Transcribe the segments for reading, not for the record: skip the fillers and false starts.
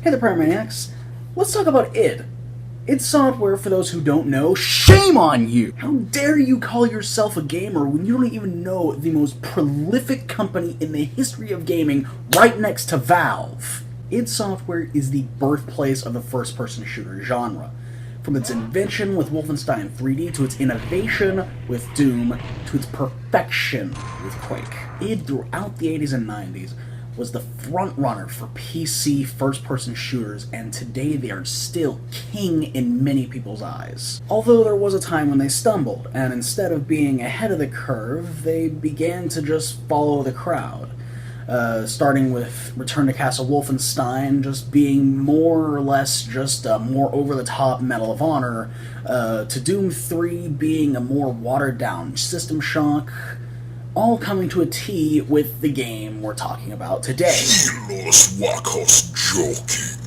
Hey there, Paramaniacs. Let's talk about id. id Software, for those who don't know, shame on you! How dare you call yourself a gamer when you don't even know the most prolific company in the history of gaming right next to Valve? id Software is the birthplace of the first-person shooter genre. From its invention with Wolfenstein 3D, to its innovation with Doom, to its perfection with Quake. id, throughout the 80s and 90s, was the front-runner for PC first-person shooters, and today they are still king in many people's eyes. Although there was a time when they stumbled, and instead of being ahead of the curve, they began to just follow the crowd. Starting with Return to Castle Wolfenstein just being more or less just a more over-the-top Medal of Honor, to Doom 3 being a more watered-down System Shock, all coming to a T with the game we're talking about today. Los Wacos joking.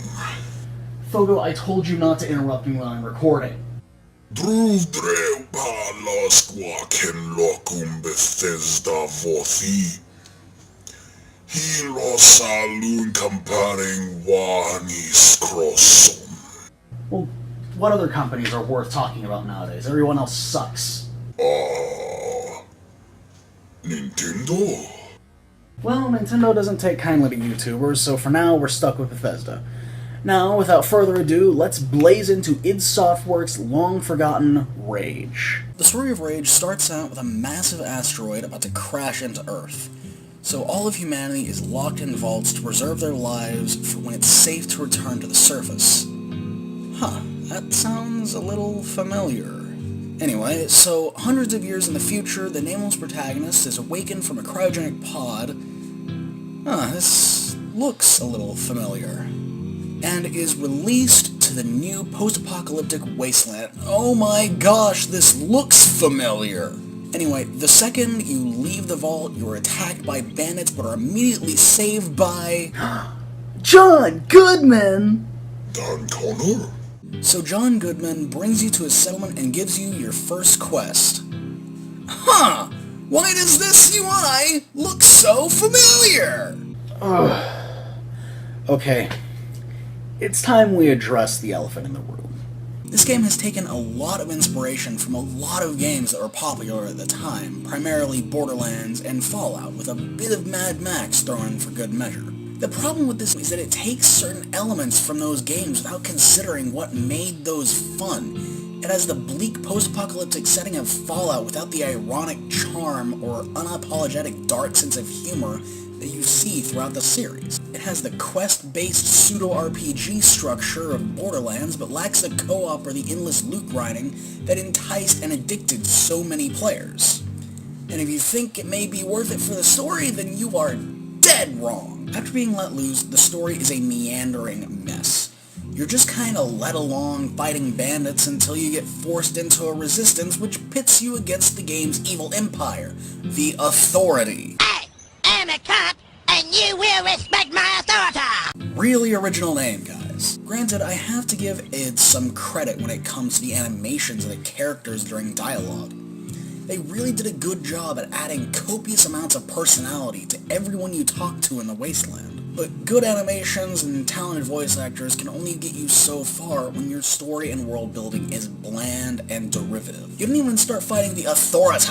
Fogo, I told you not to interrupt me when I'm recording. Druvdreu palas quaken locum Bethesda vothi. Hilos alun comparing wanis crossum. Well, what other companies are worth talking about nowadays? Everyone else sucks. Nintendo? Well, Nintendo doesn't take kindly to YouTubers, so for now we're stuck with Bethesda. Now, without further ado, let's blaze into id Softworks' long-forgotten Rage. The story of Rage starts out with a massive asteroid about to crash into Earth. So all of humanity is locked in vaults to preserve their lives for when it's safe to return to the surface. Huh, that sounds a little familiar. Anyway, so hundreds of years in the future, the nameless protagonist is awakened from a cryogenic pod. This looks a little familiar. And is released to the new post-apocalyptic wasteland. Oh my gosh, this looks familiar! Anyway, the second you leave the vault, you are attacked by bandits but are immediately saved by... John Goodman! Don Connor? So John Goodman brings you to his settlement and gives you your first quest. Huh! Why does this UI look so familiar? Okay. It's time we address the elephant in the room. This game has taken a lot of inspiration from a lot of games that were popular at the time, primarily Borderlands and Fallout, with a bit of Mad Max thrown in for good measure. The problem with this is that it takes certain elements from those games without considering what made those fun. It has the bleak post-apocalyptic setting of Fallout without the ironic charm or unapologetic dark sense of humor that you see throughout the series. It has the quest-based pseudo-RPG structure of Borderlands, but lacks the co-op or the endless loot grinding that enticed and addicted so many players. And if you think it may be worth it for the story, then you are dead wrong. After being let loose, the story is a meandering mess. You're just kinda led along fighting bandits until you get forced into a resistance which pits you against the game's evil empire, the Authority. I'm a cop, and you will respect my authority! Really original name, guys. Granted, I have to give id some credit when it comes to the animations of the characters during dialogue. They really did a good job at adding copious amounts of personality to everyone you talk to in the wasteland. But good animations and talented voice actors can only get you so far when your story and world building is bland and derivative. You don't even start fighting the Authority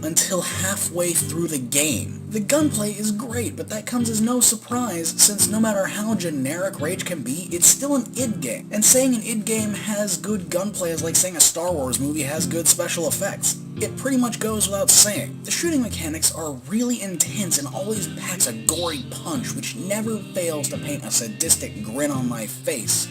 until halfway through the game. The gunplay is great, but that comes as no surprise, since no matter how generic Rage can be, it's still an id game. And saying an id game has good gunplay is like saying a Star Wars movie has good special effects. It pretty much goes without saying. The shooting mechanics are really intense and always packs a gory punch which never fails to paint a sadistic grin on my face.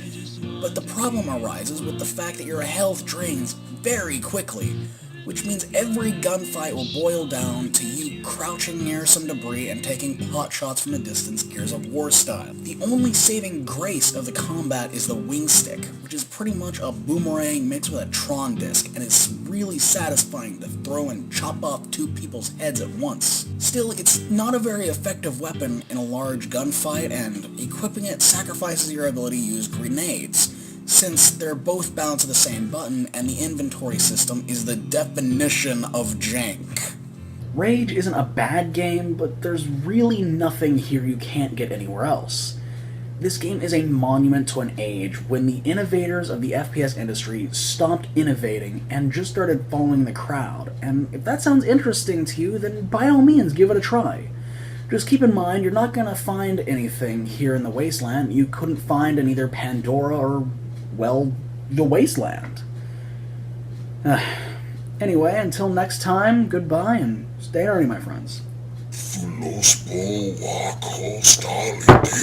But the problem arises with the fact that your health drains very quickly, which means every gunfight will boil down to you crouching near some debris and taking pot shots from a distance, Gears of War style. The only saving grace of the combat is the wing stick, which is pretty much a boomerang mixed with a Tron disc, and it's really satisfying to throw and chop off two people's heads at once. Still, it's not a very effective weapon in a large gunfight, and equipping it sacrifices your ability to use grenades, since they're both bound to the same button, and the inventory system is the definition of jank. Rage isn't a bad game, but there's really nothing here you can't get anywhere else. This game is a monument to an age when the innovators of the FPS industry stopped innovating and just started following the crowd. And if that sounds interesting to you, then by all means give it a try. Just keep in mind, you're not going to find anything here in the Wasteland you couldn't find in either Pandora or, well, the Wasteland. Anyway, until next time, goodbye and stay nerdy, my friends.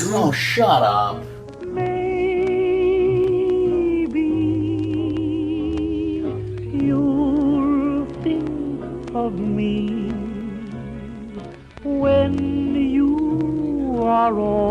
Oh, shut up. Maybe you'll think of me when you are all